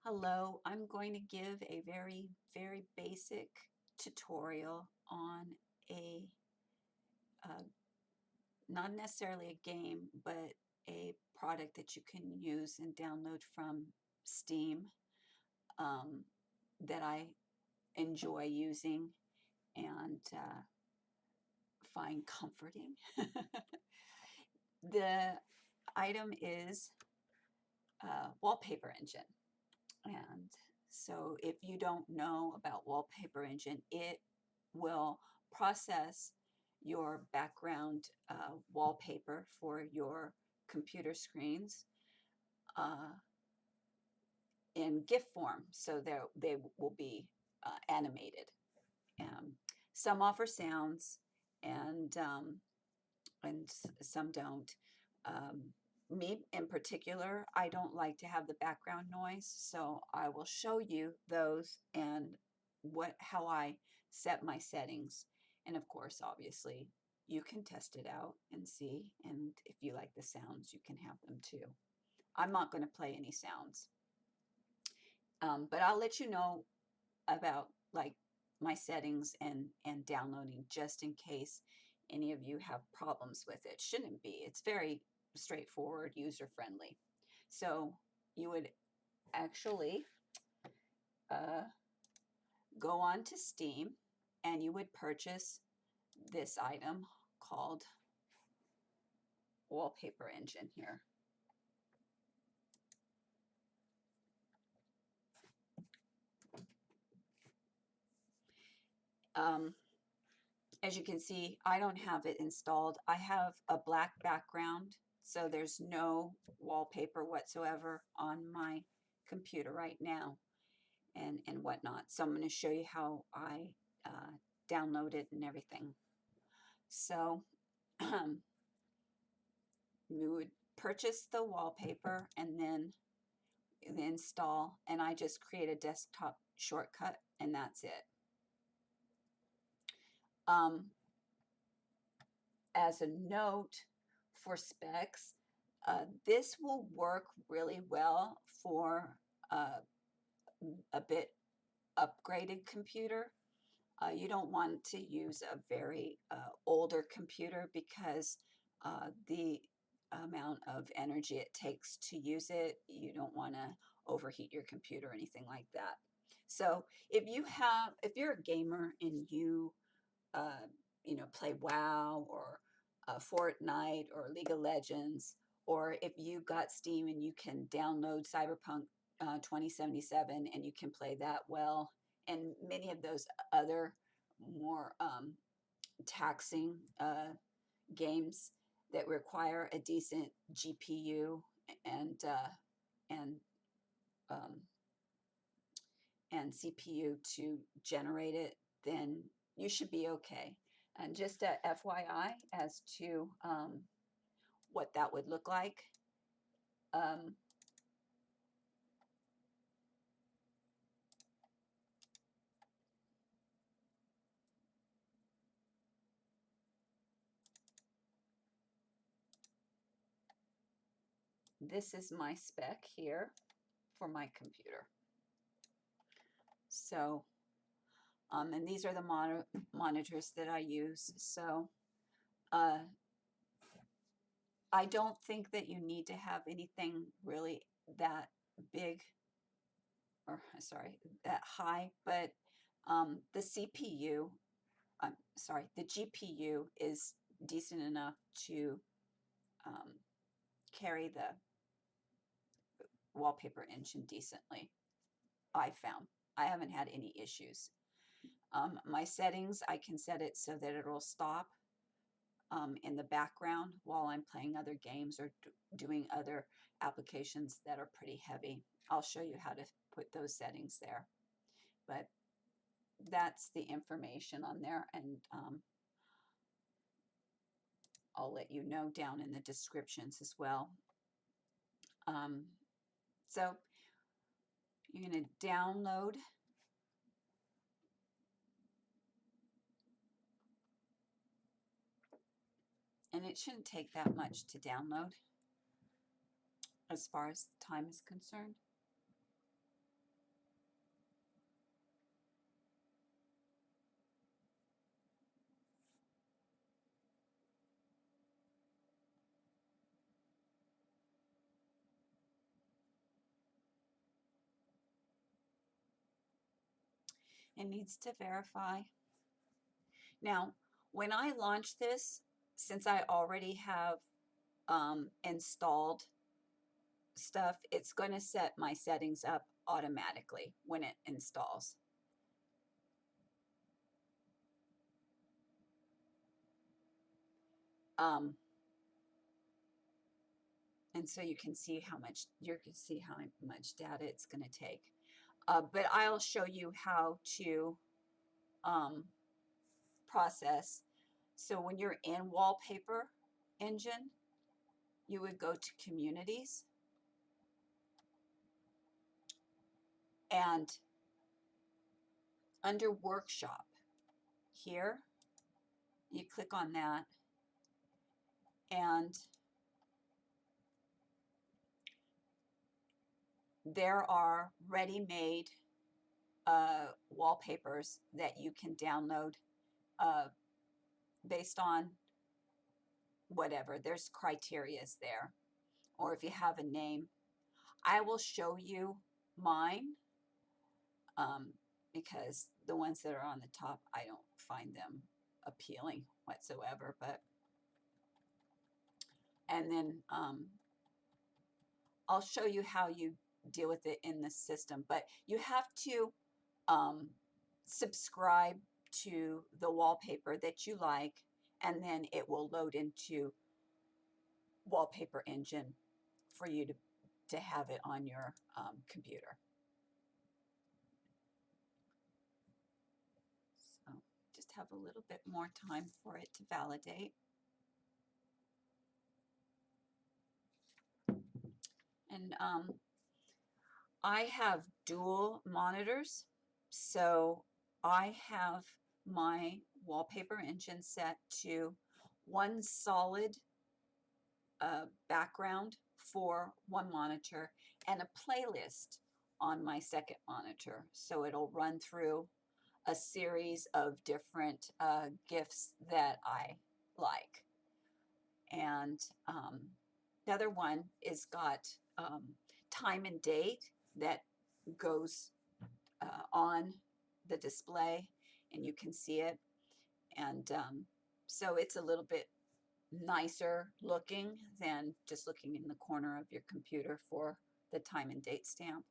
Hello, I'm going to give a very basic tutorial on a, uh, not necessarily a game, but a product that you can use and download from Steam that I enjoy using and find comforting. The item is Wallpaper Engine. And so if you don't know about Wallpaper Engine, it will process your background wallpaper for your computer screens uh, in GIF form, so they will be animated. Some offer sounds, and some don't. Me in particular, I don't like to have the background noise, so I will show you those and how I set my settings. And of course, obviously, you can test it out and see, and if you like the sounds, you can have them too. I'm not going to play any sounds, but I'll let you know about like my settings and downloading, just in case any of you have problems with it. Shouldn't be. It's very straightforward, user friendly. So you would actually uh, go on to Steam and you would purchase this item called Wallpaper Engine here. Um, as you can see, I don't have it installed. I have a black background, so there's no wallpaper whatsoever on my computer right now and whatnot. So I'm going to show you how I download it and everything. So you would purchase the wallpaper and then install, and I just create a desktop shortcut and that's it. As a note for specs, this will work really well for a bit upgraded computer. You don't want to use a very older computer because the amount of energy it takes to use it, you don't want to overheat your computer or anything like that. So if you're a gamer and uh, play WoW or Fortnite or League of Legends, or if you got Steam and you can download Cyberpunk 2077 and you can play that well, and many of those other more taxing games that require a decent GPU and and um, and CPU to generate it, then you should be okay. And just a FYI as to what that would look like. Um, this is my spec here for my computer. So, and these are the monitors that I use. So, I don't think that you need to have anything really that big, or sorry, that high, but the CPU, I'm sorry, the GPU is decent enough to carry the Wallpaper Engine decently, I found. I haven't had any issues. My settings, I can set it so that it'll stop in the background while I'm playing other games or doing other applications that are pretty heavy. I'll show you how to put those settings there. But that's the information on there, and I'll let you know down in the descriptions as well. So you're going to download and it shouldn't take that much to download as far as time is concerned. It needs to verify. Now, when I launch this, since I already have installed stuff, it's going to set my settings up automatically when it installs. And so you can see how much data it's going to take. But I'll show you how to process. So when you're in Wallpaper Engine, you would go to Communities, and under Workshop here, you click on that, and there are ready-made wallpapers that you can download based on whatever. There's criterias there, or if you have a name. I will show you mine because the ones that are on the top, I don't find them appealing whatsoever. And then I'll show you how you deal with it in the system. But you have to subscribe to the wallpaper that you like, and then it will load into Wallpaper Engine for you to have it on your computer. So just have a little bit more time for it to validate. And I have dual monitors, so I have my Wallpaper Engine set to one solid background for one monitor and a playlist on my second monitor. So it'll run through a series of different GIFs that I like. And the other one is got time and date that goes on the display, and you can see it. And so it's a little bit nicer looking than just looking in the corner of your computer for the time and date stamp.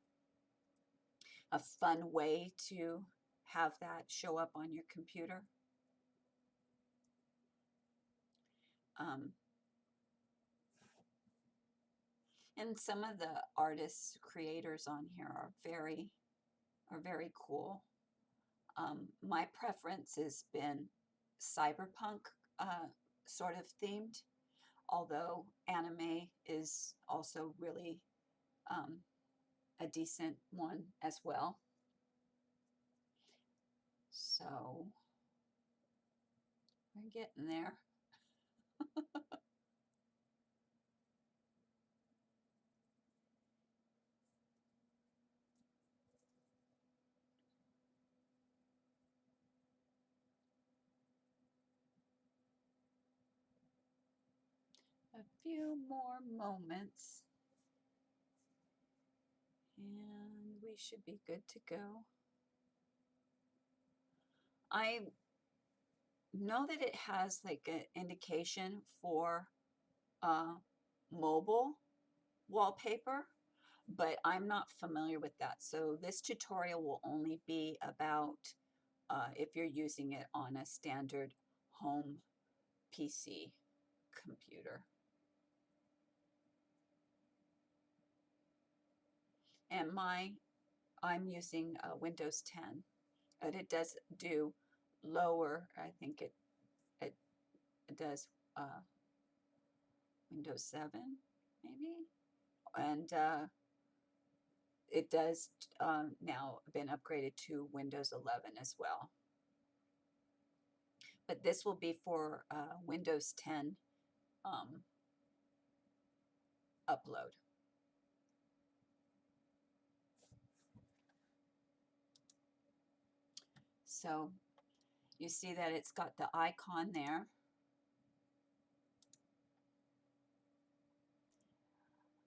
A fun way to have that show up on your computer. And some of the artists, creators on here are very cool. My preference has been cyberpunk sort of themed, although anime is also really a decent one as well. So we're getting there. A few more moments and we should be good to go. I know that it has like an indication for mobile wallpaper, but I'm not familiar with that. So this tutorial will only be about if you're using it on a standard home PC computer. And I'm using Windows 10, but it does do lower. I think it does Windows 7 maybe, and it does now been upgraded to Windows 11 as well. But this will be for Windows 10 upload. So you see that it's got the icon there.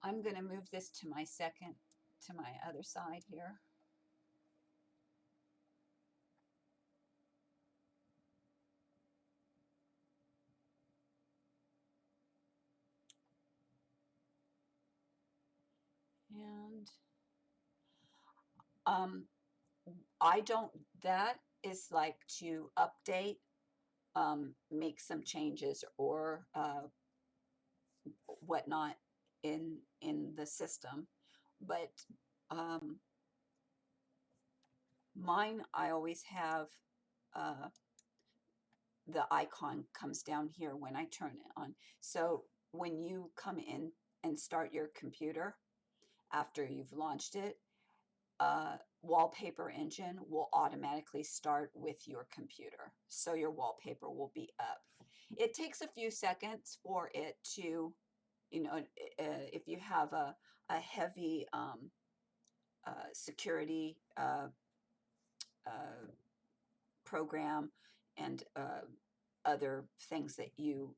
I'm going to move this to my other side here. And that is like to update, make some changes or whatnot in the system. But mine, I always have the icon comes down here when I turn it on. So when you come in and start your computer after you've launched it, Wallpaper Engine will automatically start with your computer. So your wallpaper will be up. It takes a few seconds for it to, if you have a heavy security program and other things that you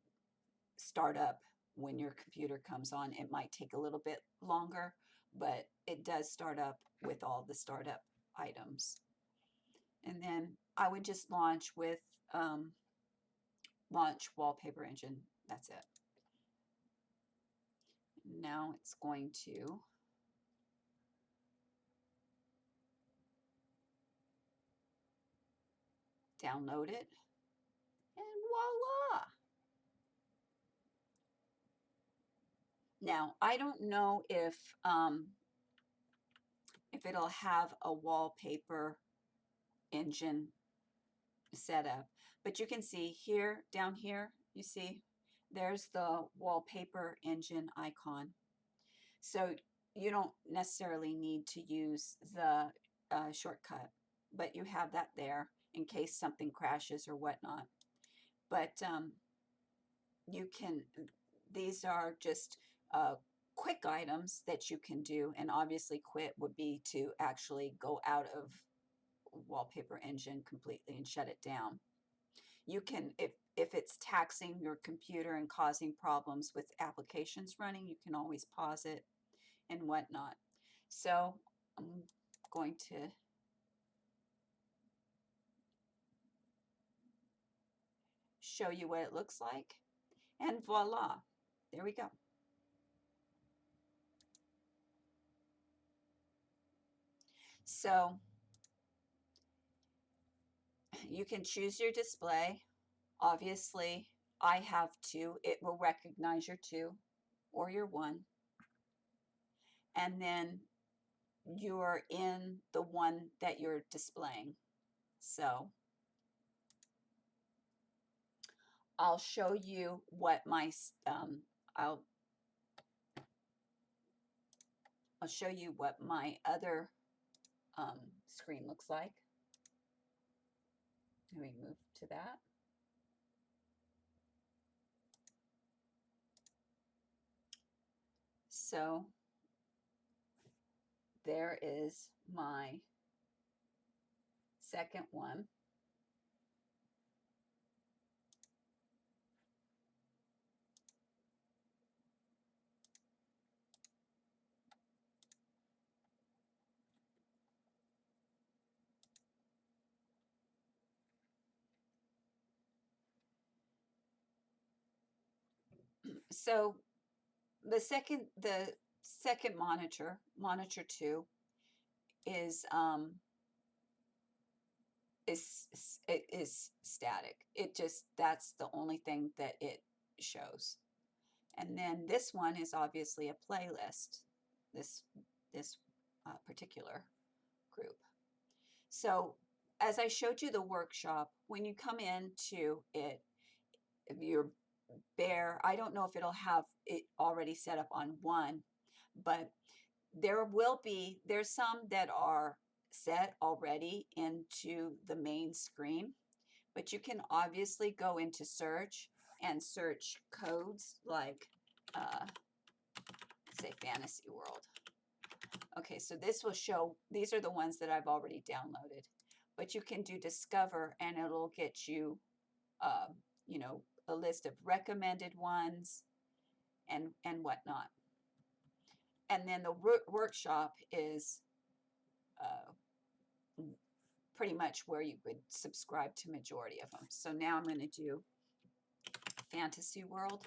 start up when your computer comes on, it might take a little bit longer, but it does start up with all the startup items. And then I would just launch with launch Wallpaper Engine. That's it. Now it's going to download it, and voila. Now, I don't know if it'll have a Wallpaper Engine setup, but you can see here, down here, you see, there's the Wallpaper Engine icon. So you don't necessarily need to use the shortcut, but you have that there in case something crashes or whatnot. But you can, these are just quick items that you can do, and obviously quit would be to actually go out of Wallpaper Engine completely and shut it down. You can, if it's taxing your computer and causing problems with applications running, you can always pause it and whatnot. So I'm going to show you what it looks like, and voila, there we go. So you can choose your display. Obviously, I have two. It will recognize your two or your one. And then you're in the one that you're displaying. So I'll show you what my, I'll show you what my other screen looks like. Let me move to that. So there is my second one. So the second monitor 2, is static. It just, that's the only thing that it shows. And then this one is obviously a playlist, this particular group. So as I showed you the workshop, when you come into it, if you're bare, I don't know if it'll have it already set up on one, but there's some that are set already into the main screen, but you can obviously go into search and search codes like say Fantasy World. Okay, so this will show, these are the ones that I've already downloaded, but you can do discover and it'll get you you know, a list of recommended ones and whatnot. And then the workshop is pretty much where you would subscribe to majority of them. So now I'm going to do Fantasy World.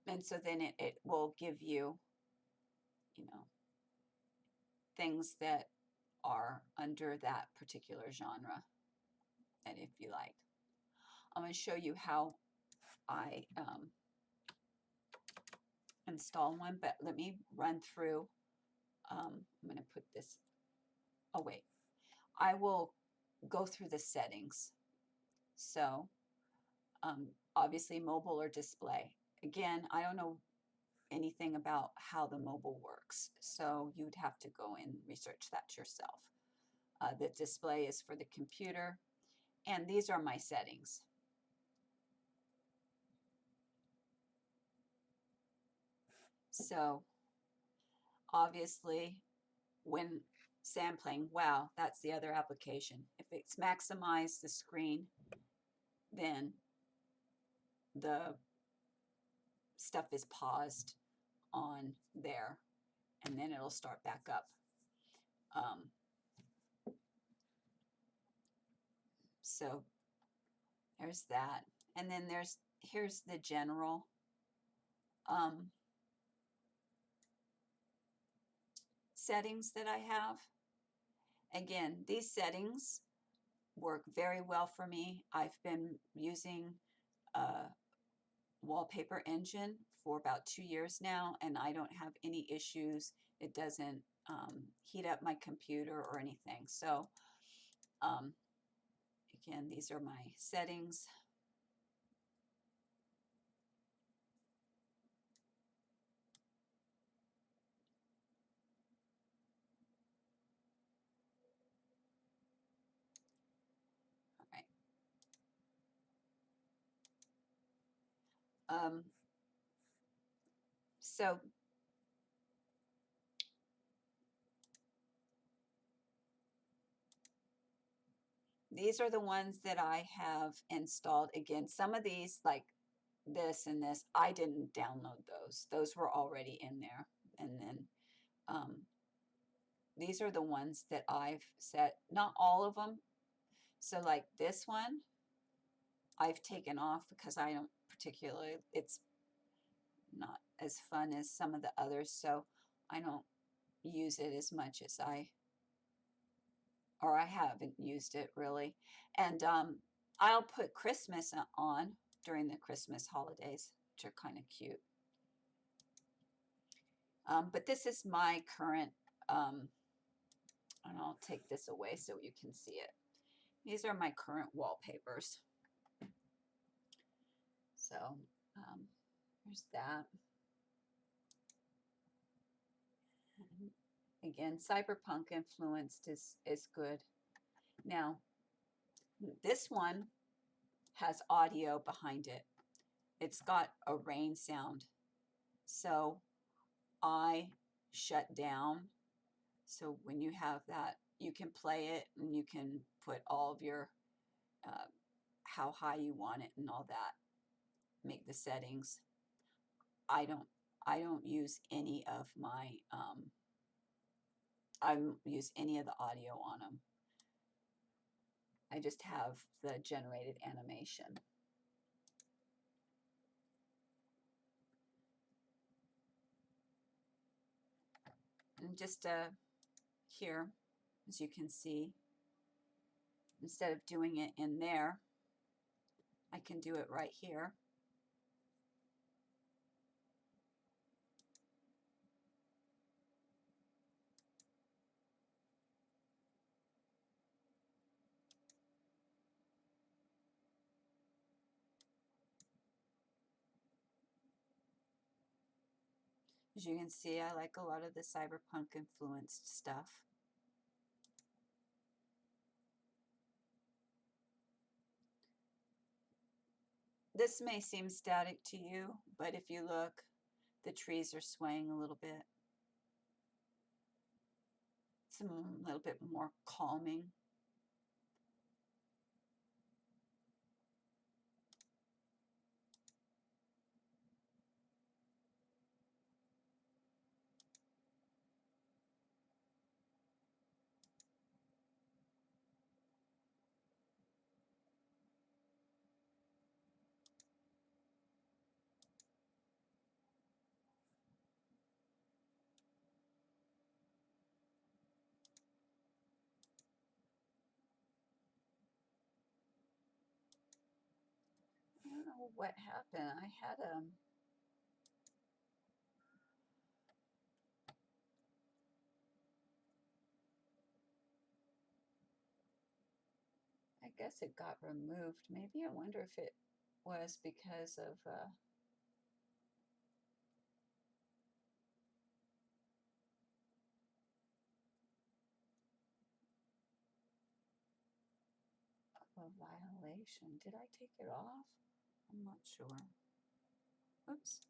and so then it will give you, you know, things that are under that particular genre, and if you like. I'm going to show you how I install one, but let me run through. I'm going to put this, oh wait, I will go through the settings. So obviously mobile or display. Again, I don't know anything about how the mobile works, so you'd have to go and research that yourself. The display is for the computer, and these are my settings. So obviously when sampling, wow, that's the other application. If it's maximize the screen, then the stuff is paused on there, and then it'll start back up. So there's that. And then here's the general settings that I have. Again, these settings work very well for me. I've been using Wallpaper Engine for about 2 years now, and I don't have any issues. It doesn't heat up my computer or anything. So again, these are my settings. All right. So these are the ones that I have installed. Again, some of these, like this and this, I didn't download those. Those were already in there. And then these are the ones that I've set, not all of them. So like this one, I've taken off because I don't particularly, it's not as fun as some of the others. So I don't use it as much as I haven't used it really. And I'll put Christmas on during the Christmas holidays, which are kind of cute. But this is my current, and I'll take this away so you can see it. These are my current wallpapers. So there's that. And again, cyberpunk influenced is good. Now, this one has audio behind it. It's got a rain sound. So I shut down. So when you have that, you can play it and you can put all of your, how high you want it and all that. Make the settings. I don't use any of my, I don't use any of the audio on them. I just have the generated animation. And just here, as you can see, instead of doing it in there, I can do it right here. As you can see, I like a lot of the cyberpunk influenced stuff. This may seem static to you, but if you look, the trees are swaying a little bit. It's a little bit more calming. know what happened. I had I guess it got removed. Maybe I wonder if it was because of a violation. Did I take it off? I'm not sure. Oops.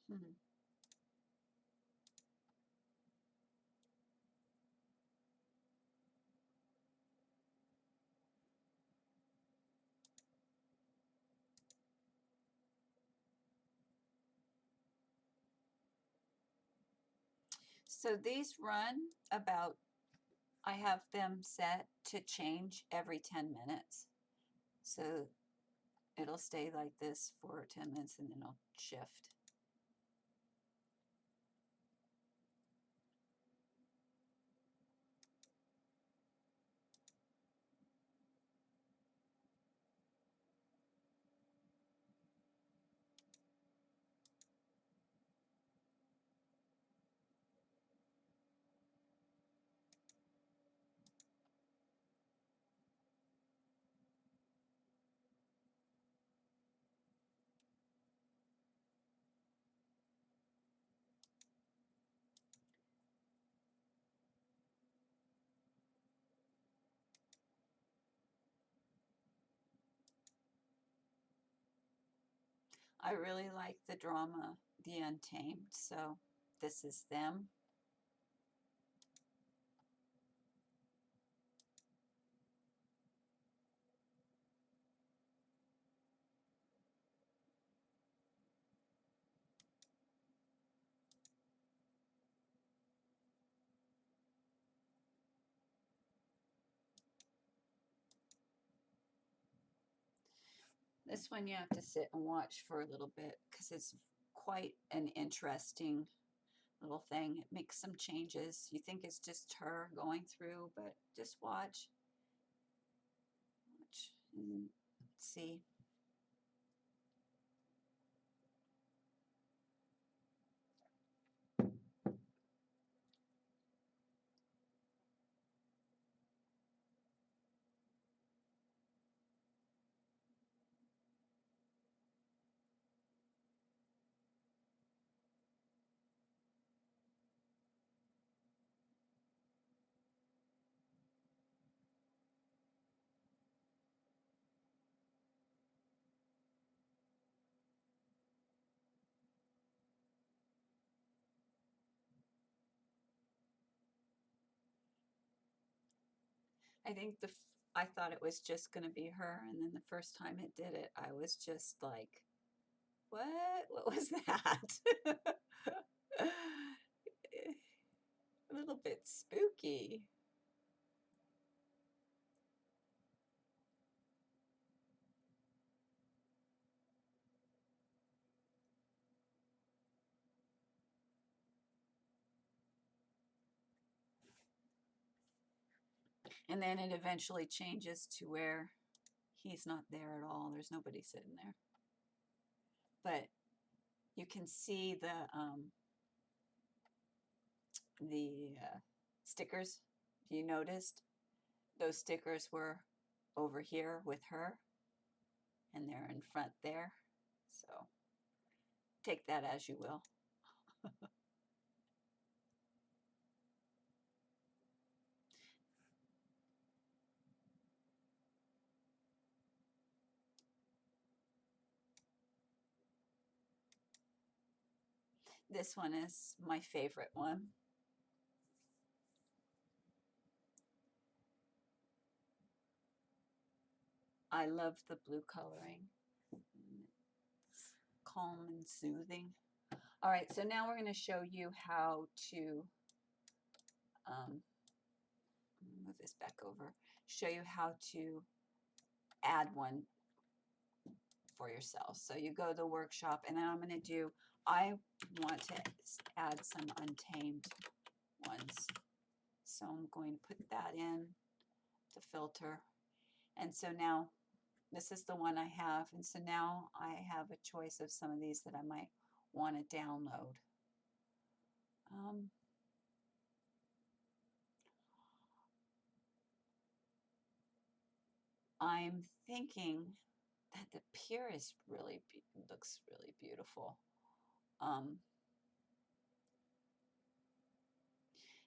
Hmm. So these run about, I have them set to change every 10 minutes. So it'll stay like this for 10 minutes and then it'll shift. I really like the drama, The Untamed, so this is them. This one you have to sit and watch for a little bit because it's quite an interesting little thing. It makes some changes. You think it's just her going through, but just watch. Watch and see. I think I thought it was just going to be her, and then the first time it did it, I was just like, "What? What was that?" A little bit spooky. And then it eventually changes to where he's not there at all. There's nobody sitting there. But you can see the stickers. If you noticed, those stickers were over here with her, and they're in front there. So take that as you will. This one is my favorite one. I love the blue coloring. It's calm and soothing. All right, so now we're going to show you how to move move this back over, show you how to add one for yourself. So you go to the workshop, and then I'm going to do, I want to add some untamed ones. So I'm going to put that in the filter. And so now this is the one I have. And so now I have a choice of some of these that I might want to download. I'm thinking that the pier is really looks really beautiful.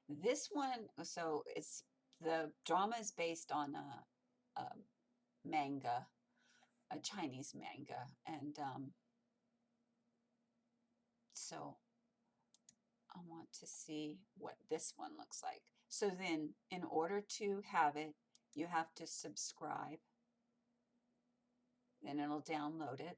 This one, so it's the drama is based on a manga, a Chinese manga, and so I want to see what this one looks like. So then, in order to have it, you have to subscribe. Then it'll download it.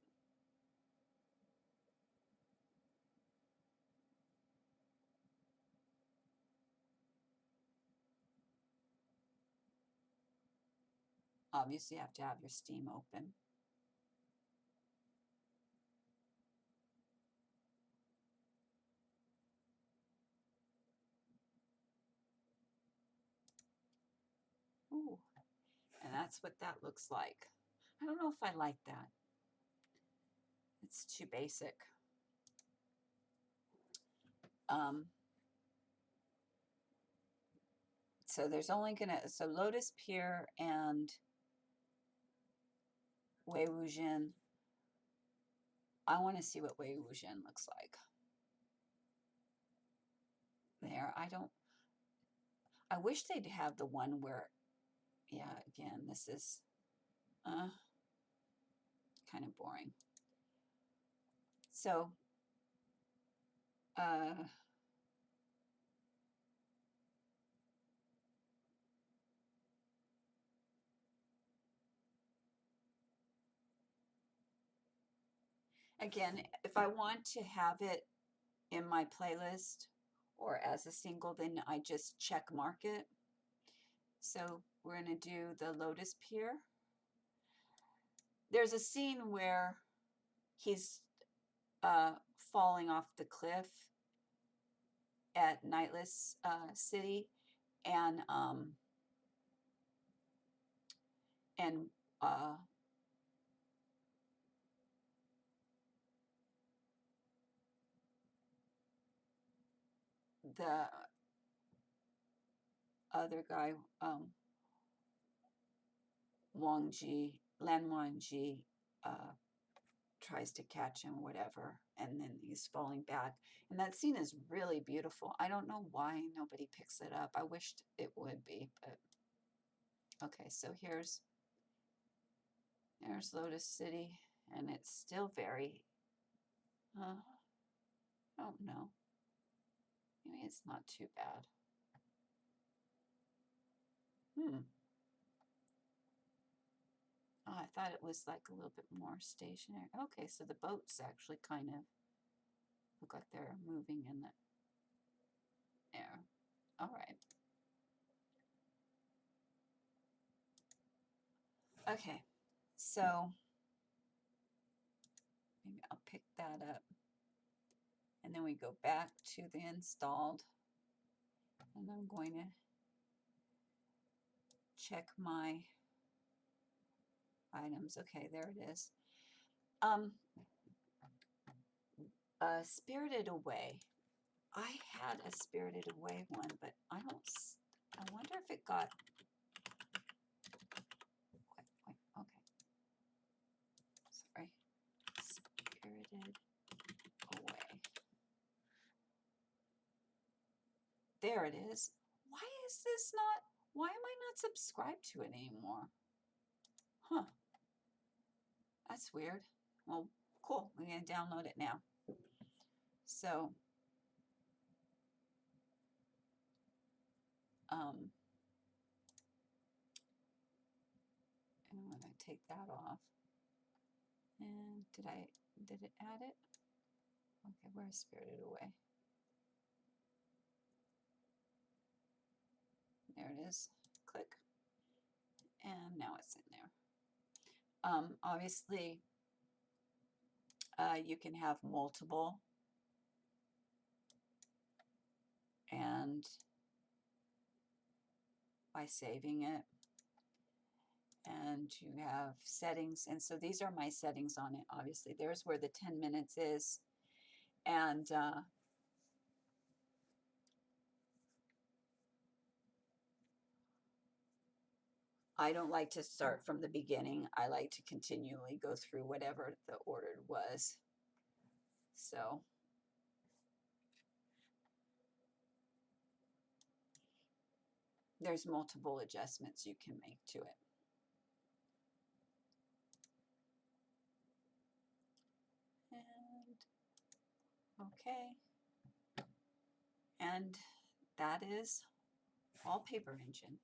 Obviously, you have to have your Steam open. Ooh, and that's what that looks like. I don't know if I like that. It's too basic. So there's only gonna, so Lotus Pier and Wei Wuxian. I want to see what Wei Wuxian looks like. There, I wish they'd have the one where, yeah, again, this is kind of boring. So, again, if I want to have it in my playlist or as a single, then I just check mark it. So we're going to do the Lotus Pier. There's a scene where he's falling off the cliff at Nightless City, and the other guy, Lan Wangji, tries to catch him, whatever, and then he's falling back. And that scene is really beautiful. I don't know why nobody picks it up. I wished it would be, but okay. So there's Lotus City, and it's still very, I don't know. Maybe it's not too bad. Oh, I thought it was like a little bit more stationary. Okay, so the boats actually kind of look like they're moving in the air. All right. Okay, so maybe I'll pick that up. And then we go back to the installed. And I'm going to check my items. Okay, there it is. Spirited Away. I had a Spirited Away one, but I wonder if it got, okay. Sorry. Spirited Away. There it is. Why is this not, why am I not subscribed to it anymore? Huh. That's weird. Well, cool. We're going to download it now. So, and I'm going to take that off. And did it add it? Okay, where's Spirited Away? There it is. Click. And now it's in there. Obviously, you can have multiple, and by saving it, and you have settings, and so these are my settings on it. Obviously, there's where the 10 minutes is, and I don't like to start from the beginning. I like to continually go through whatever the order was. So there's multiple adjustments you can make to it. And okay. And that is Wallpaper Engine.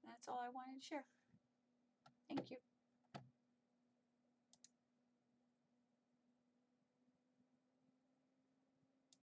That's all I wanted to share. Thank you.